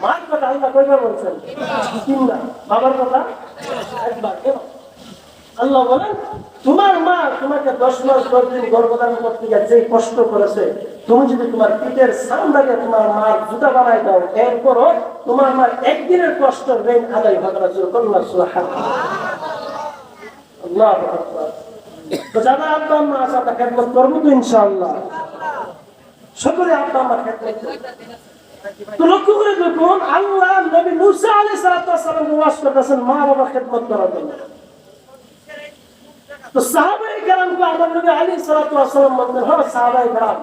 মার কথা আল্লাহ কয়বার বলছেন? তিনবার। বাবার কথা একবার। কেন? আল্লাহ বলেন তোমার মা তোমাকে 10 মাস 10 দিন গর্ভধারণ করতে গিয়ে যে কষ্ট করেছে, তুমি যদি তোমার পিঠের সামনাকে তোমার মার জুতা বানাই দাও, এরপরও তোমার মা একদিনের কষ্ট ঋণ আদায় হবে না। আল্লাহু আকবার। তো যারা আব্বা আম্মা আছে আমরা খেদমত করবো তো ইনশাআল্লাহ। সকলে আব্বা আম্মার খেদমত করবো। তো লক্ষ্য করে দেখুন আল্লাহ নবী মূসা আলাইহিস সালাম ওয়াজ করতেছেন মা বাবার খেদমত করার জন্য। তো সাহাবায়ে কেরামকে আমার নবী আলাইহিস সালাম বলতেন, হ্যাঁ সাহাবায়ে কেরাম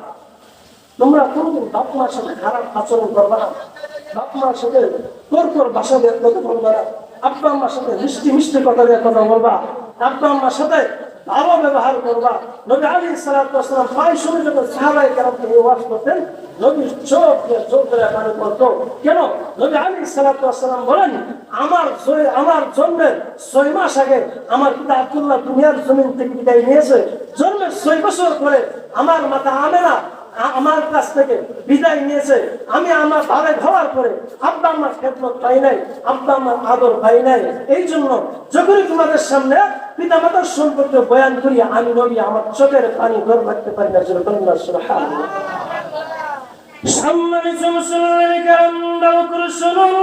তোমরা কোনদিন বাপ মার সাথে খারাপ আচরণ করবে না, বাপ মার সাথে তোর ভাষা দিয়ে কথা বলবা না, আব্বা আম্মার সাথে মিষ্টি মিষ্টি কথা দিয়ে কথা বলবা, আব্বা আম্মার সাথে ভালো ব্যবহার করবা। নবী আলাইহিস সালাম প্রায় সময় যখন সাহাবায়ে কেরামকে ওয়াজ করতেন, নবী চোখ দিয়ে পানি পড়তো। কেন? নবী আলাইহিস সালাম বলেন আমার জন্মের 6 মাস আগে আমার পিতা আব্দুল্লাহ দুনিয়ার জমিন থেকে বিদায় নিয়েছে। জন্মের 6 বছর পরে আমার মাতা আমেনা আমার কাছ থেকে বিদায় নিয়েছে। আমি আমার ভাবে হওয়ার পরে আব্বা আমার খেদমত পাই নাই, আব্বা আমার আদর পাই নাই। এই জন্য যখনই তোমাদের সামনে পিতা মাতার সম্পর্কে বয়ান করি, আমি নবী আমার চোখের পানি ধরে রাখতে পারি না। সুবহানাল্লাহ। সম্মানিত মুসলমান কেরাম, ভালো করে শুনুন,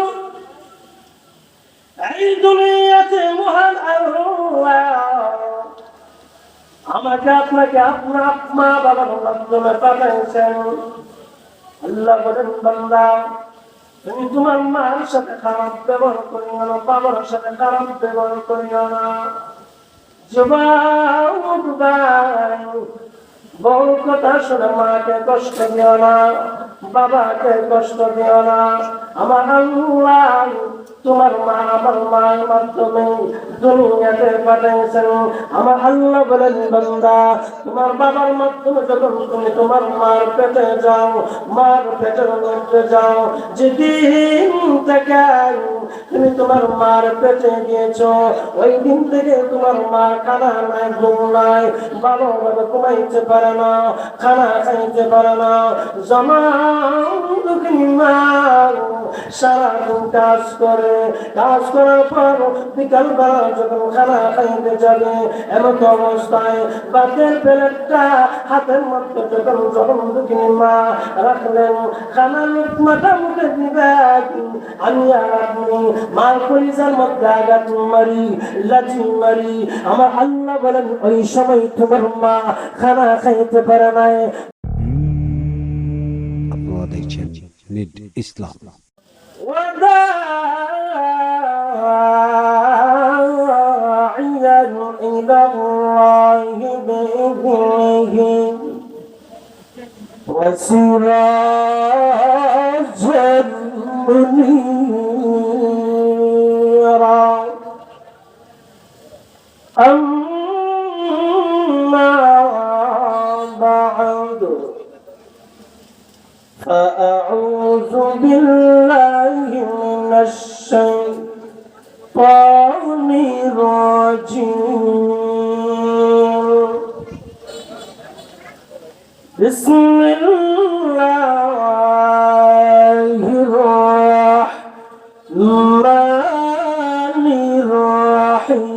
এই দুনিয়াতে মহান আল্লাহ আমাকে আপনাকে আপনার মা বাবার মাধ্যমে পাঠাইছেন। আল্লাহ বলেন বান্দা তুমি তোমার মার সাথে খারাপ ব্যবহার করিও না, বাবার সাথে খারাপ ব্যবহার করিও না। যুবক ভাই, বউ কথা শুনে মাকে কষ্ট দিও না, বাবাকে কষ্ট দিও না। আমার আল্লাহ তোমার মা আমার মায়ের মাধ্যমে দুনিয়াতে পাঠাইছেন। আমার আল্লাহ বলেন বান্দা তোমার বাবার মাধ্যমে যখন তুমি তোমার মার পেটে যাও, মার পেটের মধ্যে যাও, যেদিন থেকে তুমি তোমার মার পেটে গিয়েছো, ওই দিন থেকে তোমার মা খানা নাই, ঘুম নাই, ভালোভাবে ঘুমাইতে পারে না, খানা খাইতে পারে না। জমা মা সারাদিন কাজ করে, কাজ করার পর বিকাল বেলা যখন খানা খাইতে যাবে, এমন অবস্থায় ভাতের প্লেটটা হাতের মধ্যে যখন দুঃখিনী মা রাখলেন, খানা লুকমাটা মুখে দিবেন, আমি আর আপনি মার পরিচার মধ্যে আঘাত মারি, লাঠি মারি। আমার আল্লাহ বলেন ওই সময় তোমার মা খানা খাইতে পারে নাই। আপনারা দেখছেন নিট ইসলাম। إلى الله بإذنه وسراجا منيرا. أما بعد فأعوذ بالله من الشيطان الرجيم. بسم الله الرحمن الرحيم.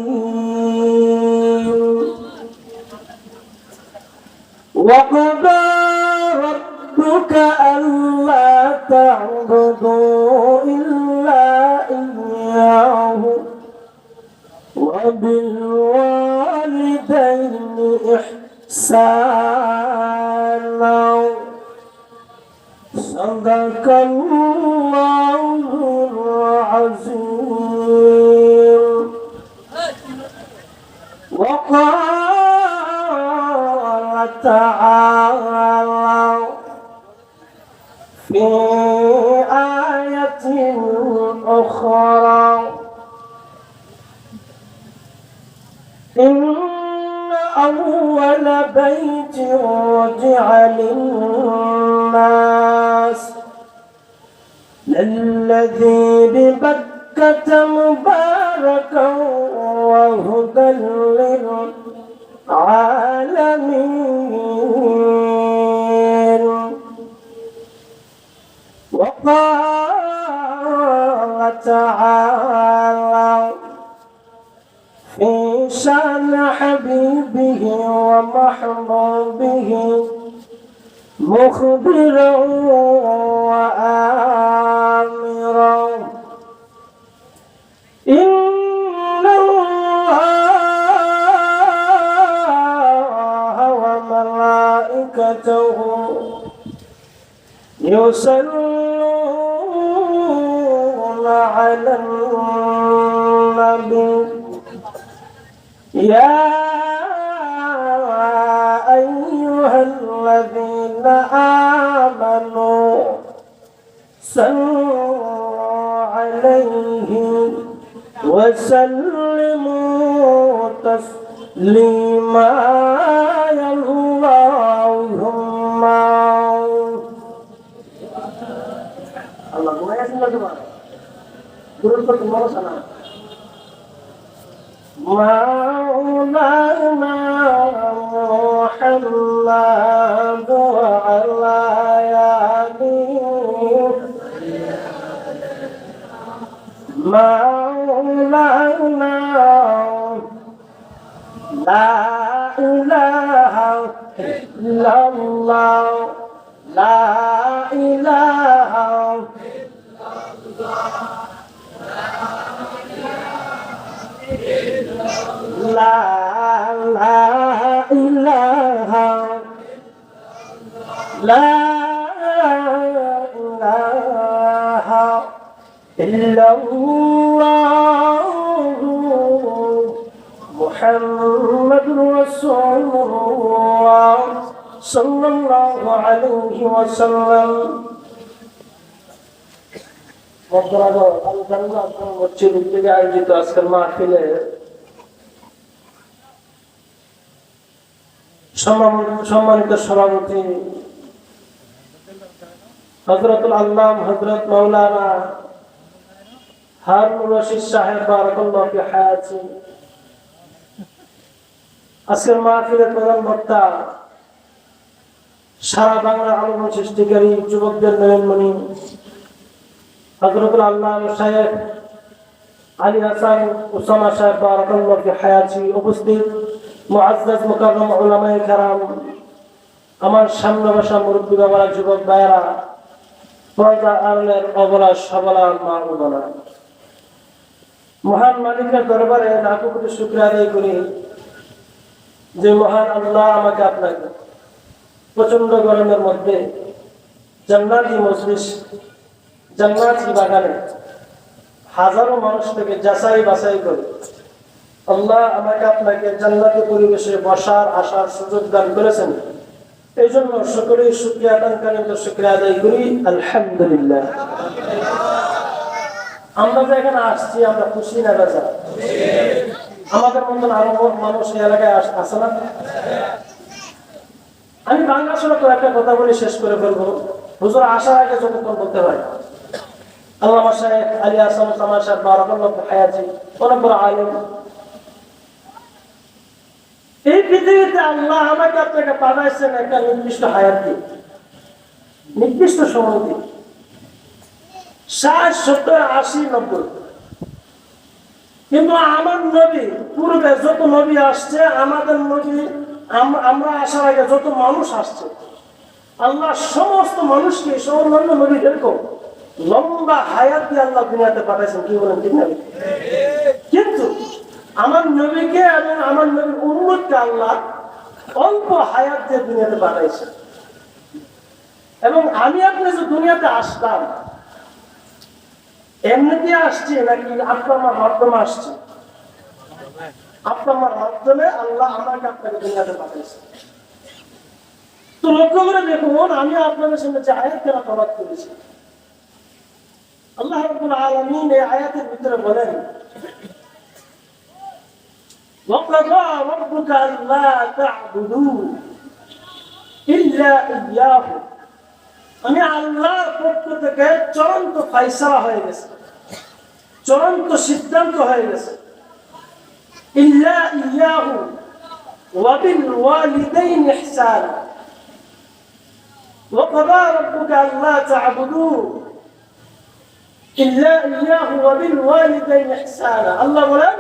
وقضى ربك ألا تعبدوا إلا إياه وبالوالدين إحسانا. صدق الله العظيم. وقال تعالى في آية أخرى إن أول بيت وضع للناس للذي ببكة مباركا وهدى للعالمين. وقال تعالى في شأن حبيبه ومحبوبه مخبرا وآمرا إن الله وملائكته يصلون على النبي يا أيها الذين آمنوا صلوا عليه وسلموا تسليما يا اللهم الله ما يسمع جماعة قولوا لكم مرة سلام مولانا محمد وعلى آله مولانا لا إله إلا الله لا إله لا إله لا إله إلا الله محمد رسول الله صلى الله عليه وسلم আয়োজিত আজকের মাহফিলে সম্মানিত সভাপতি হযরতুল আল্লাম হযরত মাওলানা হারুন রশিদ সাহেব বারাকাল্লাহু ফি হায়াতি, আজকের মাহফিলের প্রধান বক্তা সারা বাংলার আলোড়ন সৃষ্টিকারী যুবকদের নয়নমণি হযরতুল আল্লাম সাহেব আলী হাসান উসামা সাহেব বারাকাল্লাহু ফি হায়াতি, উপস্থিত মুআজ্জাজ মুকাররম উলামায়ে কেরাম, আমার সামনে বসা মুরব্বী বাবারা, যুবক ভাইয়েরা, পর্দা আড়ালের অবলা সবলা মা ও বোনেরা, মহান মালিকের দরবারে লাখো কোটি শুকরিয়া আদায় করি যে মহান আল্লাহ আমাকে আপনাকে প্রচন্ড গরমের মধ্যে জান্নাতি মজলিস, জান্নাতি বাগানে হাজারো মানুষ থেকে যাচাই বাছাই করে আল্লাহ আমাকে আপনাকে জান্নাতি পরিবেশে বসার আসার সুযোগ দান করেছেন। এই জন্য সকলেই শুকরিয়া দানকারীদের শুকরিয়া আদায় করি আলহামদুলিল্লাহ। আমরা যে এখানে আসছি আমরা খুশি না রাজা? আমাদের মতন আরো মানুষ এই এলাকায় আসে না? আমি বাংলা শুনে তো একটা কথা বলে শেষ করে ফেলবো। হুজুর আসার আগে যতক্ষণ বলতে হয়, আল্লামা সাহেব আলী হাসান উসামা সাহেব বারাকাল্লাহু ফি হায়াতি, অনেক বড় আলেম। এই পৃথিবীতে আল্লাহ আমাকে আপনাকে পাঠাইছেন একটা নির্দিষ্ট হায়াত দিয়ে, নির্দিষ্ট সময় দিয়ে, 60, 70, 80, 90। কিন্তু আমার নবী পূর্বে যত নবী আসছে, আমাদের নবী আমরা আসার আগে যত মানুষ আসছে, আল্লাহ সমস্ত মানুষকে অন্যান্য নবীদেরকেও লম্বা হায়াত দিয়ে আল্লাহ দুনিয়াতে পাঠাইছেন। কি বলেন ঠিক না? কিন্তু আমার নবীকে এবং আমার নবীর উম্মতকে আল্লাহ অল্প হায়াত দিয়ে দুনিয়াতে পাঠাইছেন। এবং আমি আপনি যে দুনিয়াতে আসলাম এমনিতে আসছি নাকি আপনার মাধ্যমে আসছি? আপনার মাধ্যমে আল্লাহ আমাকে আপনাকে দুনিয়াতে পাঠাইছে। তো লক্ষ্য করে দেখুন, আমি আপনাদের সামনে যে আয়াত কেন তলাত করেছি, আল্লাহ রাব্বুল আলামিন এই আয়াতের ভিতরে বলেন, وَقَضَى رَبُّكَ أَلَّا تَعْبُدُوا إِلَّا إِيَّاهُ। আমি আল্লাহর পক্ষ থেকে চূড়ান্ত ফয়সালা হয়ে গেছে, চূড়ান্ত সিদ্ধান্ত হয়ে গেছে। ইল্লা ইয়াহু ওয়া বিল ওয়ালিদাইন ইহসানা ওয়া ক্বাদা রাব্বুকা আল্লা তা'বুদু ইল্লা ইয়্যাহু ওয়া বিল ওয়ালিদাইনি ইহসানা। আল্লাহ বলেন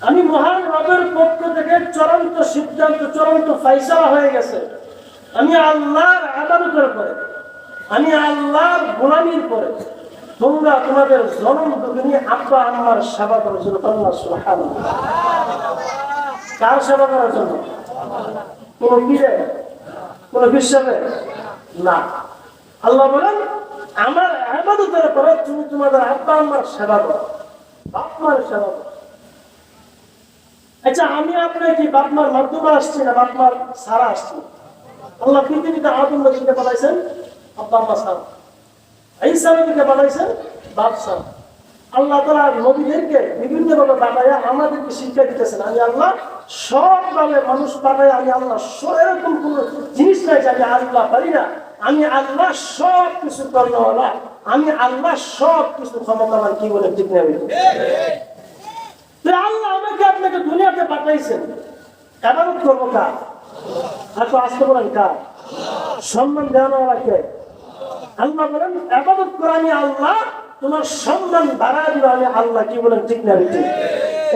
আমি মহান রবের পক্ষ থেকে চূড়ান্ত সিদ্ধান্ত, চূড়ান্ত ফায়সালা হয়ে গেছে। আমি আল্লাহর ইবাদতের পরে, আমি আল্লাহর গোলামির পরে তোমরা তোমাদের জনম দুঃখিনী আব্বা আম্মার সেবা করার জন্য, আল্লাহ সুবহানাহু। কার সেবা করার জন্য? কোন পীরে, কোন বিশ্বাসে না। আল্লাহ বলেন আমার ইবাদতের পরে তুমি তোমাদের আব্বা আম্মার সেবা করো, বাপ মার সেবা করো। আচ্ছা আমি আপনার কি বাপ মার মাধ্যমে আসছি না বাপ মার সারা আসছি? আল্লাহ পৃথিবীতে আদম নবীকে বানাইছেন আব্বা আম্মা সারা, ঈসা নবীকে বানাইছেন বাপ সারা। আল্লাহ তাআলা নবীদেরকে বিভিন্ন ভাবে বানায়া আমাদেরকে শিক্ষা দিতেছেন। আমি আল্লাহ সব ভাবে মানুষ বানায়, আমি আল্লাহ এরকম কোন জিনিস নাই যে আমি আল্লাহ পারি না। আমি আল্লাহ সব কিছু কর্মওয়ালা, আমি আল্লাহ সব কিছু ক্ষমতাবান। কি বলে ঠিক না? আল্লাহ আমাকে আপনাকে দুনিয়াতে পাঠাইছেন, ইবাদত করবো কার? এত আসতে বলেন কার? সম্মান দেওয়াকে আল্লাহ বলেন ইবাদত করে আমি আল্লাহ তোমার সম্মান বাড়ায় দিব আমি আল্লাহ। কি বলেন ঠিক না?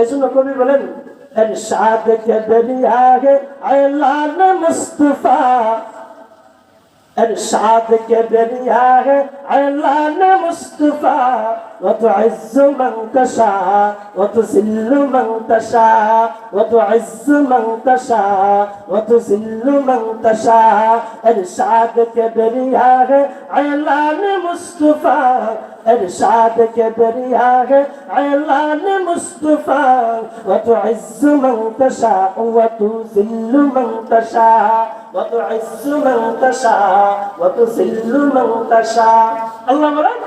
এই জন্য কবি বলেন ইরশাদ কে দরিয়া হে আয়লান মুস্তাফা, इरशाद के दरिया है ऐलान मुस्तफा, व तुइज़्ज़ मन तशा व तुज़िल्लु मन तशा, व तुइज़्ज़ मन तशा व तुज़िल्लु मन तशा। इरशाद के दरिया है ऐलान मुस्तफा, इरशाद के दरिया है ऐलान मुस्तफा, व तुइज़्ज़ मन तशा व तुज़िल्लु मन तशा, व तुइज़्ज़ु मन तशा व तुज़िल्लु मन तशा। আল্লাহ বলেন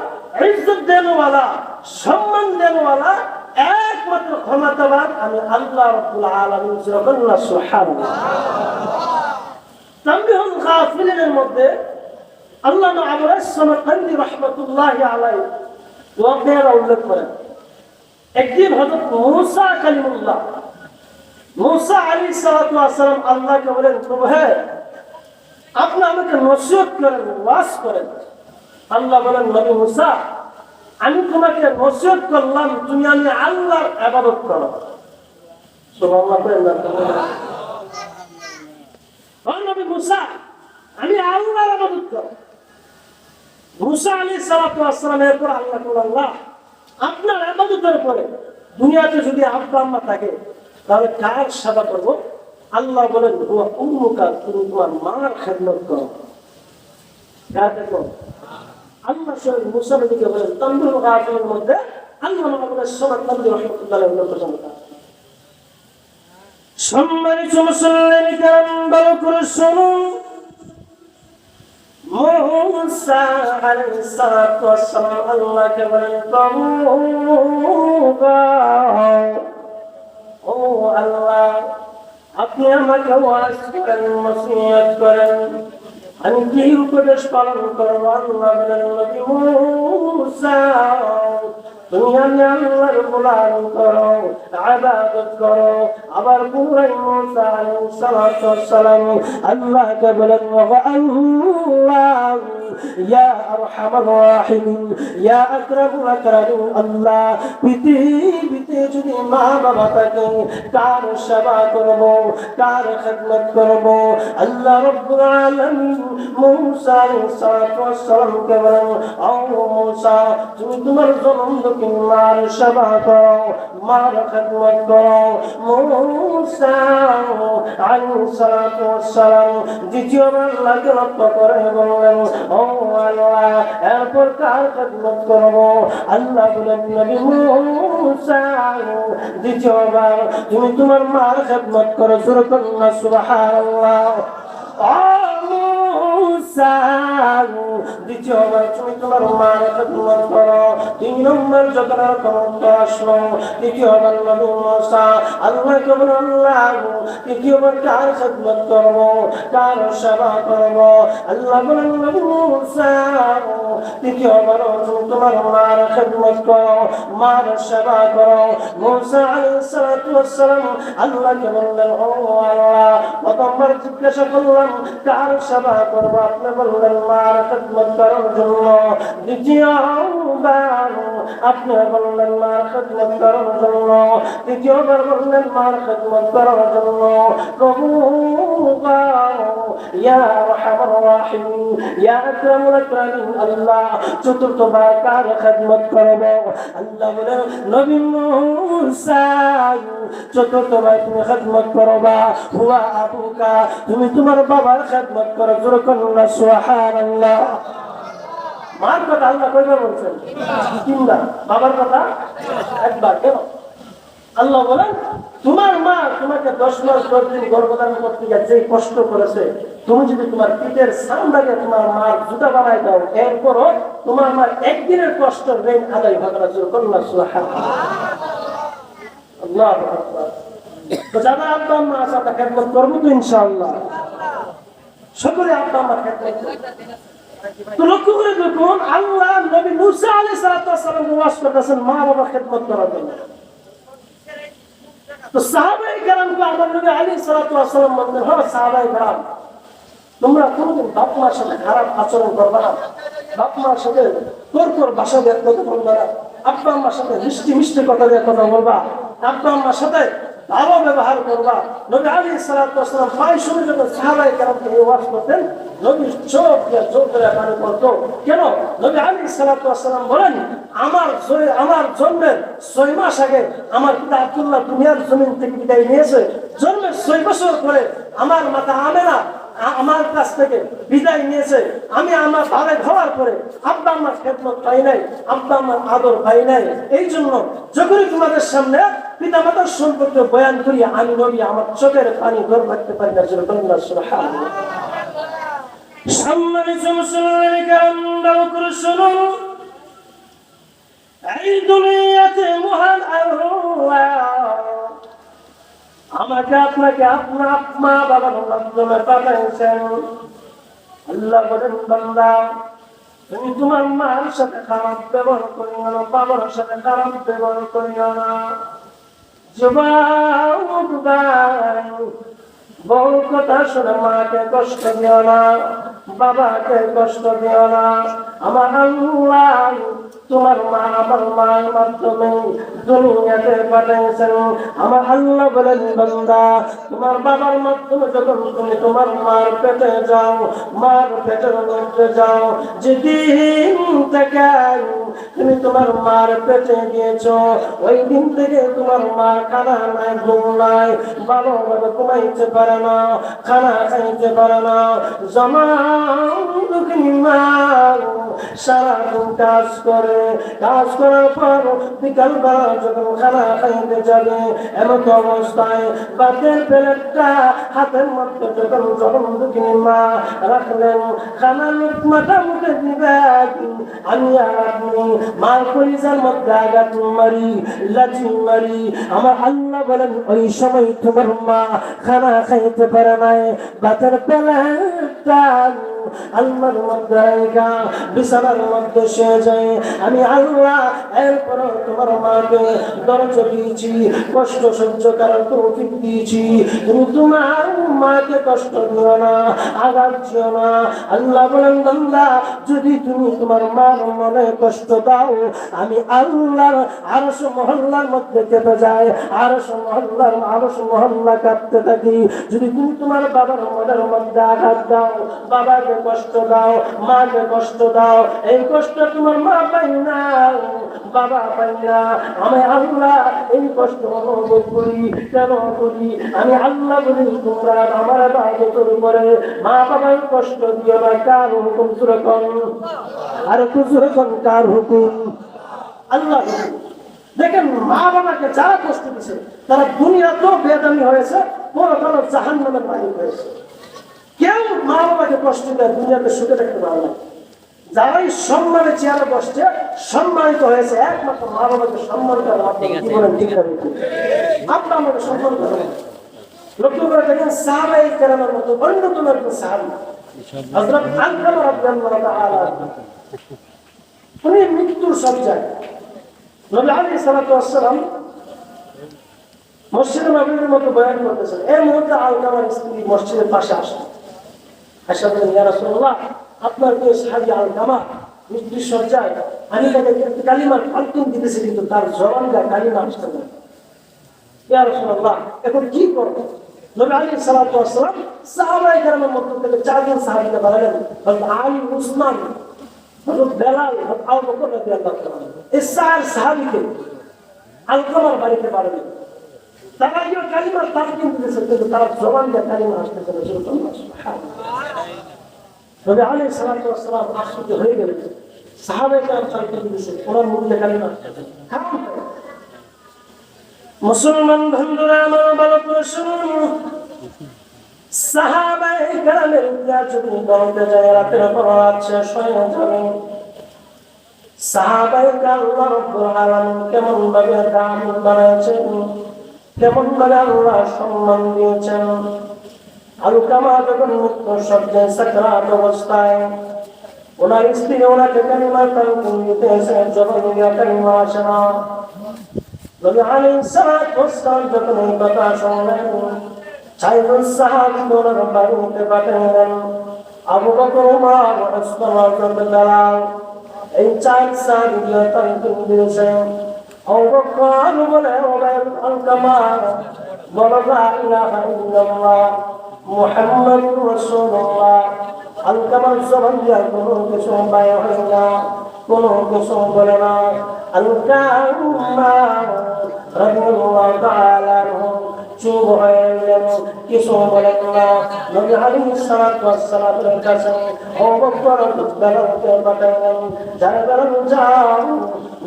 ইজ্জত দেনওয়ালা, সম্মান দেনওয়ালা একমাত্র ক্ষমতাবান আমি আল্লাহ রাব্বুল আলামিন। আল্লাহ সুবহানাহু। তানবীহুল গাফিলিনের মধ্যে আল্লামা আবু সামাকান্দি রাহমাতুল্লাহি আলাইহি ওয়াকিয়া উল্লেখ করেন। একদিন হযরত মূসা কালিমুল্লাহ, মূসা আলাইহিস সালাতু ওয়াস সালাম আল্লাহকে বলেন প্রভু হে আপনি আমাকে নসিহত করেন, ওয়াজ করেন। আল্লাহ বলেন নবী মূসা আমি তোমাকে নসিহত করলাম তুমি আমি আল্লাহর ইবাদত করো। সুবহানাল্লাহ। নবী মূসা আমি আল্লাহর ইবাদত করো। মূসা আলাইহিস সালাতু ওয়াস সালামের পর আল্লাহ বলেন আল্লাহ আপনার ইবাদতের পরে দুনিয়াতে যদি আব্বা আম্মা থাকে তাহলে কার সেবা করব? আল্লাহ বলেন হুয়া উম্মুকা, তুমি তোমার মার খেদমত করো। দেখো আল্লাহ স্বয়ং মূসা নবীকে বলেন তানবীহুল গাফিলের মধ্যে আল্লাহ আমাদের সামাকান্দি রাহমাতুল্লাহ আলাইহি পছন্দ করেন। সম্মানিত মুসল্লিন কিরাম ভালো করে শুনুন। মূসা আলাইহিস সালাতু ওয়াস সালাম আল্লাহকে বলেন ও আল্লাহ আপনি আমাকে ওয়াজ করেন, নসিহত করেন, আমি কি উপদেশ পালন করবো? আল্লাহ বলেন নবী মূসা তুমি আল্লাহর গোলামি করো, ইবাদত করো। আবার পুরাই মূসা আলাইহিস সালাতু ওয়াস সালাম আল্লাহকে বলেন ও আল্লাহ ইয়া আরহামার রাহিমিন ইয়া আকরামুল আকরামিন। আল্লাহ পৃথিবীতে যদি মা বাবা থাকে কার সেবা করব, কার খেদমত করব? আল্লাহ রাব্বুল আলামিন মূসা আলাইহিস সালাতু ওয়াস সালামকে বলেন ও মূসা তুমি তোমার জনম দুঃখিনী মার সেবা করো, মার খেদমত করো। মূসা আলাইহিস সালাতু ওয়াস সালাম দ্বিতীয়বার আল্লাহকে লক্ষ্য করে বললেন ও আল্লাহ এরপর কার খেদমত করব? আল্লাহ বলেন নবী মূসা দ্বিতীয়বার তুমি তোমার মার খেদমত করো। সুবহানাল্লাহ সুবহানাল্লাহ। দ্বিতীয়বার তুমি তোমার মার খেদমত করো। তিন নম্বর যখন ক্ষমতা আসলো তৃতীয়বার নবী মূসা আল্লাহকে বলেন আল্লাহ তৃতীয়বার কার খেদমত করব, কার সেবা করব? আল্লাহ বলেন নবী মূসা তৃতীয়বার তুমি তোমার মার খেদমত করো, মার সেবা করো। মূসা আলাইহিস সালাতু ওয়াস সালাম আল্লাহকে বললেন ও আল্লাহ প্রথমবার জিজ্ঞাসা করলাম কার সেবা করব, আপনি বললেন মার খেদমত করার জন্য। দ্বিতীয়বার আবুকার আপনি বললেন মার খেদমত করার জন্য, দ্বিতীয়বার বললেন মার খেদমত করার জন্য। প্রভু ইয়া আরহামার রাহিমিন, ইয়া আকরামুল আকরামিন আল্লাহ চতুর্থবার কার খেদমত করব? আল্লাহ বলেন নবী মূসা চতুর্থবার তুমি খেদমত করবা। হুয়া আবুকা, তুমি তোমার বাবার খেদমত করো। জোরে কন্যা সুবহানাল্লাহ। মার কথা আল্লাহ কয়বার বলছেন? তিনবার। বাবার কথা একবার। কেন? আল্লাহ বলেন তোমার মা তোমাকে 10 মাস 10 দিন গর্ভধারণ করতে গিয়ে যে কষ্ট করেছে, তুমি যদি তোমার পিঠের সামদাকে তোমার মার জুতা বানাই দাও, এরপরও তোমার মার একদিনের কষ্ট ঋণ আদায় হবে না। জোরে কন্যা সুবহানাল্লাহ। আল্লাহু আকবার। তো যারা আব্বা আম্মা আছে আমরা খেদমত করবো তো ইনশাআল্লাহ। সকলে আব্বা আম্মা খেদমত করবো। তো লক্ষ্য করে দেখুন আল্লাহ নবী মূসা আলাইহিস সালাম ওয়াজ করতেছেন মা বাবা খেদমত করার জন্য। তো সাহাবায়ে কেরামকে আমার নবী আলাইহিস সালাম বললেন, হ্যাঁ সাহাবায়ে কেরাম তোমরা কোনদিন বাপ মার সাথে খারাপ আচরণ করবে না, বাপ মার সাথে তোর ভাষা দিয়ে কথা বলবে না, আব্বা আম্মার সাথে মিষ্টি মিষ্টি কথা দিয়ে কথা বলবা, আব্বা আম্মার সাথে ভালো ব্যবহার করবা। নবী আলাইহিস সালাম প্রায় সময় যখন সাহাবায়ে কেরামকে ওয়াজ করতেন, নবী চোখ দিয়ে জোর করে পানি পড়তো। কেন? নবী আলাইহিস সালাম বলেন আমার জন্মের 6 মাস আগে আমার পিতা আব্দুল্লাহ দুনিয়ার জমিন থেকে বিদায় নিয়েছে। জন্মের 6 বছর পরে আমার মাতা আমেনা আমার কাছ থেকে বিদায় নিয়েছে। আমি আমার ভাবে খাওয়ার পরে আব্বা আমার খেদমত পাই নাই, আব্বা আমার আদর পাই নাই। এই জন্য যখনই তোমাদের সামনে পিতা মাতার সম্পর্কে বয়ান করি, আমি নবী আমার চোখের পানি ধরে রাখতে পারি না। সুবহানাল্লাহ। সম্মানিত মুসলমান কেরাম, ভালো করে শুনুন, এই দুনিয়াতে মহান আল্লাহ আমাকে আপনাকে আপনার মা বাবার মাধ্যমে পাঠাইছেন। আল্লাহ বলেন বান্দা তুমি তোমার মার সাথে খারাপ ব্যবহার করিও না, বাবার সাথে খারাপ ব্যবহার করিও না। যুবক ভাই, বউ কথা শুনে মাকে কষ্ট দিও না, বাবাকে কষ্ট দিও না। আমার আল্লাহ তোমার মা আমার মায়ের মাধ্যমে দুনিয়াতে পাঠাইছেন। আমার আল্লাহ বলেন বান্দা তোমার বাবার মাধ্যমে যখন তুমি তোমার মার পেটে যাও, মার পেটের মধ্যে যাও, যেদিন থেকে তুমি তোমার মার পেটে গিয়েছো, ওই দিন থেকে তোমার মা খানা নাই, ঘুম নাই, ভালোভাবে ঘুমাইতে পারে না, খানা খাইতে পারে না। জমা মা সারাদিন কাজ করে, কাজ করার পর বিকাল বেলা যখন খানা খাইতে যাবে, এমন অবস্থায় ভাতের প্লেটটা হাতের মধ্যে যখন জন্ম দুঃখিনী মা রাখলেন, খানা লুকমাটা মুখে দিবেন, আমি আর আপনি মার পরিজার মধ্যে আঘাত মারি, লাঠি মারি। আমার আল্লাহ বলেন ওই সময় তোমার মা খানা খাইতে পারে নাই, ভাতের প্লেটটা আল্লাহর মধ্যে বিছানার মধ্যে শুয়ে যায়। আমি আল্লাহ এরপর তোমার মাকে দরজা দিয়েছি, কষ্ট সহ্য করার তৌফিক দিয়েছি। তুমি তোমার মাকে কষ্ট দিও না, আঘাত দিও না। আল্লাহ বলেন বান্দা যদি তুমি তোমার মার মনে কষ্ট দাও, আমি আল্লাহর আরশ মহল্লার মধ্যে কেঁপে যায়, আরশ মহল্লা কাঁপতে থাকি। যদি তুমি তোমার বাবার মনের মধ্যে আঘাত দাও, বাবাকে কষ্ট দাও, মাকে কষ্ট দাও, এই কষ্ট তোমার মা পাই না, বাবা পাই না। আমি আল্লাহ এই কষ্ট অনুভব করি। কেন করি? আমি আল্লাহ বলি তোমরা আমার ইবাদতের উপরে মা বাবার কষ্ট দিও না। কার হুকুম? সুরকম আর কুসুরকম কার হুকুম? আল্লাহ। দেখেন মা বাবাকে যারা কষ্ট দিচ্ছে তারা দুনিয়াতেও বেদামি হয়েছে, পরকালে জাহান্নামের মালিক হয়েছে। কেউ মা বাবাকে কষ্ট দেয় দুনিয়াতে সুখে থাকতে পারে না। যারাই সম্মানের চেয়ারে বসছে সম্মানিত হয়েছে একমাত্র মা বাবাকে সম্মান করার মাধ্যমে। কি বলেন? ঠিক আছে, আপনার আমাকে সম্মান করেন। লক্ষ্য করে দেখেন সাহাবায়ে কেরামের মতো অন্যতম একজন সাহাবী হযরত আলকামা রাদিয়াল্লাহু তাআলা, উনি মৃত্যুর সজ্জায়। নবী আলাইহিস সালাতু ওয়াস সালাম মসজিদে নববীর মতো বয়ান করতেছেন। এর মুহূর্তে আলকামার স্ত্রী মসজিদের পাশে আসেন, আয়েশা বলেন ইয়া রাসূলুল্লাহ আপনার প্রিয় সাহাবী আলকামা মৃত্যুর সজ্জায় আমি তাকে কালিমার ফালতুন দিতেছি, কিন্তু তার জবান গায়ে কালিমা আসতে না। ইয়া রাসূলুল্লাহ, এখন কি করব? নবী আলাইহিস সালাতু ওয়াস সালাম সাহাবায়ে কেরামের মধ্য থেকে চারজন সাহাবীকে বাড়ালেন, হযরত আলী, উসমান, হযরত বেলাল, হযরত আবু বকর রাদিয়াল্লাহু তাআলা। এই চার সাহাবীকে আলকামার বাড়িতে বাড়ালেন। তারা যে কালিমার ফালতুন দিতেছে, কিন্তু তার জবান গায়ে কালিমা আসতেছে না। সুবহানাল্লাহ। নবী আলাইহিস সালাতু ওয়াস সালাম আশ্চর্য হয়ে গেলেন। সাহাবায়ে কেরাম ফালতুন দিতেছে, ওনার মুখে কালিমা আসতেছে না। মুসলমান বন্ধুরা আমার ভালো করে শুনুন, সাহাবায়ে কেরামের ইতিহাস যদি বলতে যায় রাতের পর রাত শেষ হয়ে যাবে। সাহাবায়ে কেরাম আল্লাহ রাব্বুল আলামিন কেমন ভাবে দামি বানাইছেন, কেমন ভাবে আল্লাহ সম্মান দিয়েছেন। আলকামা যখন মৃত্যু সজ্জায় সাকরাত অবস্থায় ওনার স্ত্রী ওনাকে কালিমা তালকিন দিতেছে, যখন কালিমা আসে না। নবী আলাইহিস সালাতু ওয়াস সালাম যখন এই কথা শুনলেন, চারজন সাহাবী ওনার বাড়িতে পাঠালেন। আবু বকর, ওমর, ওসমান, বেলাল, এই চার সাহাবী তালকিন দিয়েছেন। আবু বকর বলে, আলকামা বলো লা ইলাহা ইল্লাল্লাহ মুহাম্মাদুর রাসূলুল্লাহ। আলকামার জবান দিয়ে কোনো কিছু বাইর হয় না, কোনো কিছু বলে না। আলকামা রাদিয়াল্লাহু তাআলা চুপ হয়ে গেলেন, কিছু বলেন না। নবী আলাইহিস সালাতু ওয়াস সালামের কাছে আবু বকর বেলালকে পাঠালেন, যারা বেলাল যাও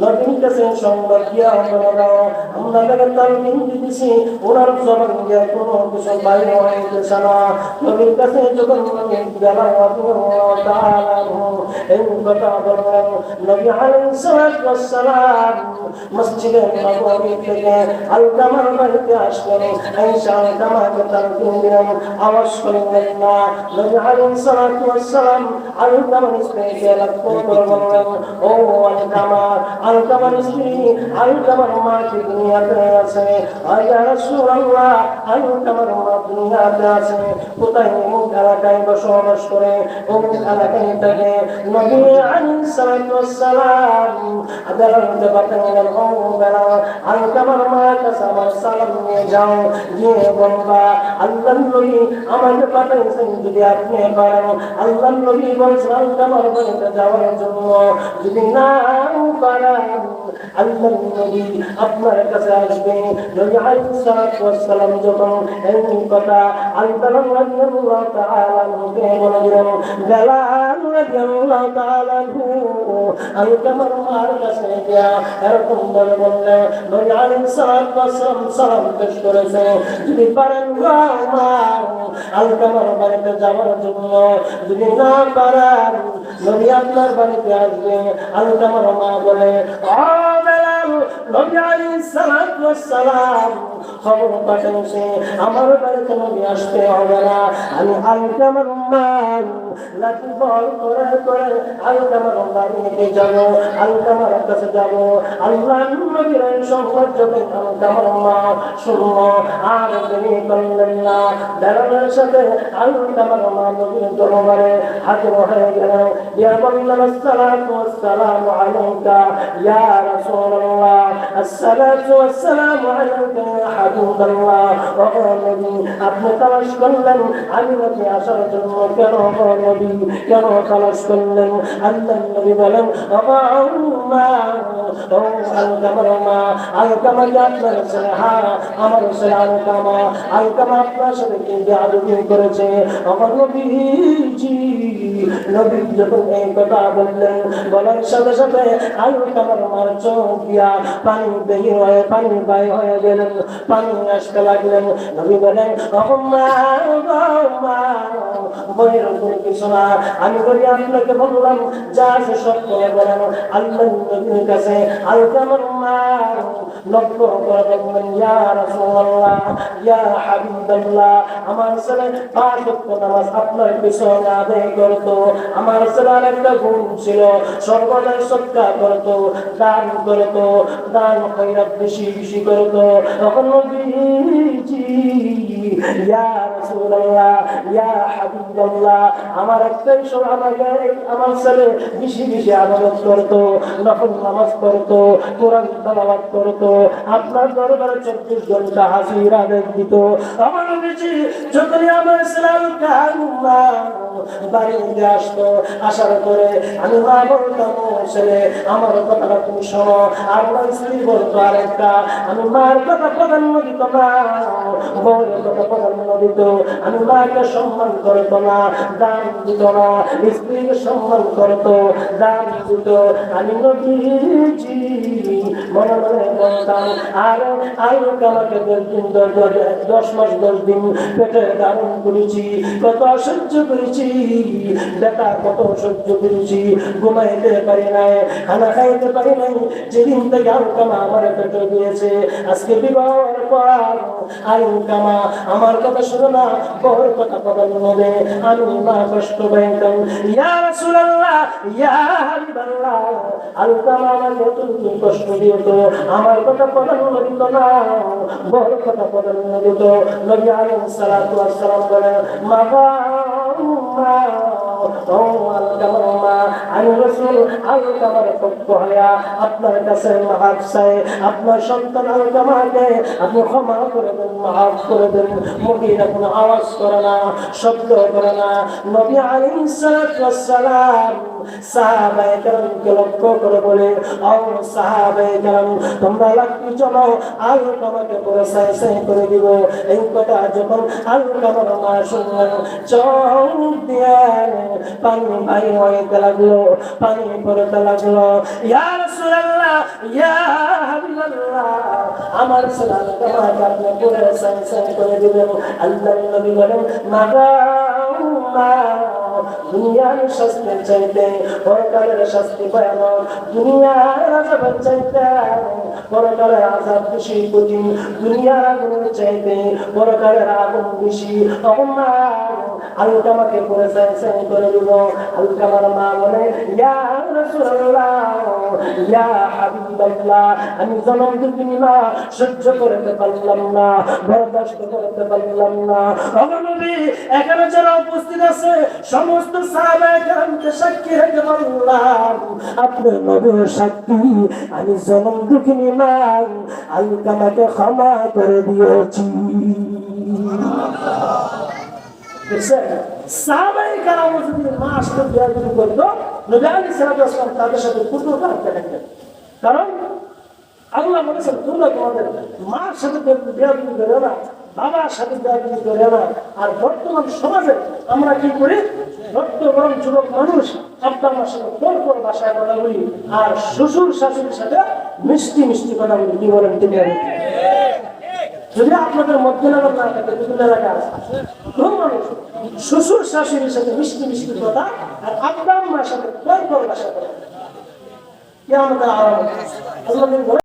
নবীর কাছে সংবাদ দিয়া বলে দাও, আমরা তাকে তালকিন দিতেছি, ওনার জবান দিয়ে কোনো কিছু বাইরে হইতেছে না। নবীর কাছে যখন বেলাল রাদিয়াল্লাহু তাআলা এই কথা বললেন, নবী আলাইহিস সালাতু ওয়াস সালাম মসজিদে নববী থেকে আলকামার বাড়িতে আসলেন। আয়েশা আলকামাকে তালকিন দিলেন, আওয়াজ করলেন না। নবী আলাইহিস সালাতু ওয়াস সালাম আলকামার স্ত্রীকে লক্ষ্য করে বললেন, ও আলকামা, আলকামার স্ত্রী, আলকামার মা কি দুনিয়াতে আছে? ইয়া রাসূলুল্লাহ, আলকামার মা দুনিয়াতে আছে। কোথায়? অমুক এলাকায় বসবাস করে, অমুক এলাকায় থাকে। নবী আলাইহিস সালাতু ওয়াস সালাম বেলালকে পাঠালেন, ও বেলাল, আলকামার মার কাছে আমার সালাম নিয়ে যাও, গিয়ে বলবা আল্লাহর নবী আমাকে পাঠাইছেন, যদি আপনি পারেন। আল্লাহর নবী বলছেন আলকামার বাড়িতে যাওয়ার জন্য, যদি না পারেন আল্লাহর নবী আপনার কাছে আসবে। নবী আলাইহিস সালাতু ওয়াস সালাম যখন এই কথা আলকামা রাদিয়াল্লাহু তাআলা আনহুকে বলে দিলেন, বেলাল রাদিয়াল্লাহু তাআলা আনহু আলকামার মার কাছে গিয়া এরকম বলে বললেন, নবী আলাইহিস সালাতু ওয়াস সালাম সালাম পেশ করেছে, যদি পারেন আলকামার বাড়িতে যাওয়ার জন্য, যদি না পারেন নবী আপনার বাড়িতে আসবে। আলকামার মা বলে, ও বেলাল, নবী আলাইহিস সালাতু ওয়াস সালাম খবর পাঠিয়েছে, আমার বাড়িতে নবী আসতে হবে না। আমি আলকামার মা লাঠি বল করে করে আলকামার বাড়িতে যাব, আলকামার কাছে যাব। আল্লাহর নবীর সংবাদ যখন আলকামার মা শুনলো, আর দেরি করলেন না, বেলালের সাথে আলকামার মা নবীর দরবারে হাজির হয়ে গেলেন। ইয়া বললেন, আসসালাতু ওয়াসসালামু আলাইকা ইয়া রাসূলুল্লাহ, আসসালাতু ওয়াসসালামু আলাইকা ইয়া হাবিবাল্লাহ। ও নবী, আপনি তালাশ করলেন আমি নবী আসার জন্য, কেন নবী কেন তালাশ করলেন? আল্লাহর নবী বলেন, ও আলকামার মা, আলকামা কি আপনার ছেলে? হ্যাঁ, আমার ছেলে আলকামা। আলকামা আপনার সাথে কি বেয়াদবি করেছে? আমার নবীজি, নবী যখন এই কথা বললেন, বলার সাথে সাথে আলকামার মার চোখ দিয়া পানি বেরিয়ে হয়ে পানি বাইর হয়ে গেলেন, পানি আসতে লাগলেন। নবী বলেন, বইয়ের উপর কিছু না, আমি বলি আপনাকে বললাম যা আছে সব করে বলেন। আল্লাহর নবীর কাছে আলকামার মা লক্ষ্য করে বললেন, ইয়া রাসূলুল্লাহ, ইয়া হাবিবাল্লাহ, আমার ছেলে 5 ওয়াক্ত নামাজ আপনার পিছনে আদায় করত। আমার ছেলের একটা গুণ ছিল, সর্বদাই সদকা করত, দান করত, দান দান খয়রাত বেশি বেশি করতো। তখন নবীজি ইয়া রাসূলুল্লাহ ইয়া হাবিবাল্লাহ আমার একটাই আমার ছেলে বেশি বেশি আবাদত করতো, নফল নামাজ পড়তো, কোরআন তেলাওয়াত করতো, আপনার দরবারে 24 ঘন্টা হাজির আদেশ দিত। আমার নবীজি যখনই আমার ছেলে বাড়িতে আসতো, আসার পরে আমি মা বলতাম ছেলে আমার কথাটা তুমি শোনো, আর আমার স্ত্রী বলতো আরেকটা। আমি মার কথা প্রাধান্য দিত না, বউয়ের কথা প্রাধান্য দিত। আমি মাকে সম্মান করতো না, দান দিত না, স্ত্রীকে সম্মান করতো, দান দিত। আমি নবীজি মনে মনে বলতাম আর আমাকে 10 মাস 10 দিন পেটে ধারণ করেছি, কত সহ্য করেছি, বেটা কত সহ্য করেছি, ঘুমাইতে পারি নাই, খানা খাইতে পারি নাই। যেদিন থেকে আলকামা আমার পেটে দিয়েছে, আজকে বিবাহের পর আলকামা আমার কথা শুনে না, বউর কথা প্রাধান্য দেয়। আমি মা কষ্ট পাইতাম। ইয়া রাসূলুল্লাহ ইয়া হাবিবাল্লাহ আলকামা আমাকে তুমি কষ্ট দিত, আমার কথা প্রাধান্য দিত না, বউর কথা প্রাধান্য দিত। নবী আলাইহিস সালাতু ওয়াস সালাম বলেন মা আপনার কাছে মাফ চাই, আপনার সন্তান আলকামাকে আপনি ক্ষমা করে দেন, মাফ করে দেন। মুখের কোনো আওয়াজ করে না, শব্দ করে না। নবী আলাইহিস সালাতু ওয়াস সালাম সাহাবায়ে কেরামকে লক্ষ্য করে বলে ও সাহাবায়ে কেরাম তোমরা লাকি চলো আলকামাকে পুরো সাই করে দিব। এই কথা যখন আলকামার মা শুনলেন চোখ দিয়ে পানি ভাই হইতে লাগলো, পানি পড়তে লাগলো। ইয়া রাসূলুল্লাহ ইয়া হাবিবাল্লাহ আমার সালাত তোমাকে আপনি পুরো সাই করে দিবেন। আল্লাহর নবী বলেন মাগা দুনিয়ার শাস্তি চাইতে পরকালের শাস্তি ভয়ানক, দুনিয়ার আযাব চাইতে পরকালের আযাব বেশি কঠিন, দুনিয়ার আগুন চাইতে পরকালের আগুন বেশি। আলকামাকে পুরো সাই করে দিব। আলকামার মা বলে ইয়া রাসূলুল্লাহ ইয়া হাবিবাল্লাহ আমি জনম দুদিন না সহ্য করতে পারলাম না, বরদাস্ত করতে পারলাম না। ওগো নবী এখানে যারা উপস্থিত আছে সমস্ত সাহাবায়ে কেরামকে সাক্ষী রেখে বললাম আপনি নবীর সাক্ষী আমি জনম দুঃখিনী না আলকামাকে ক্ষমা করে দিয়েছি। সাহাবায়ে কেরাম যদি মা আসলে বিয়ে করতো নবী আলাইহিস সালাতু ওয়াস সালাম তাদের সাথে পুত্র করতে থাকতেন, কারণ আল্লাহ বলেছেন তোমরা তোমাদের মার সাথে বিয়ে করো না, বাবার সাথে বিয়ে করে না। আর বর্তমান সমাজে আমরা কি করি, রক্ত গরম যুবক মানুষ আব্বা আমার সাথে তোর ভাষায় কথা বলি, আর শ্বশুর শাশুড়ির সাথে মিষ্টি মিষ্টি কথা বলি। কি বলেন তিনি? যদি আপনাদের মধ্যনগর না থাকে বিভিন্ন এলাকা আছে, মানুষ শ্বশুর শাশুড়ির সাথে মিষ্টি মিষ্টি কথা আর আব্বা আমার সাথে তোর ভাষা কথা, কি আমাদের আরাম।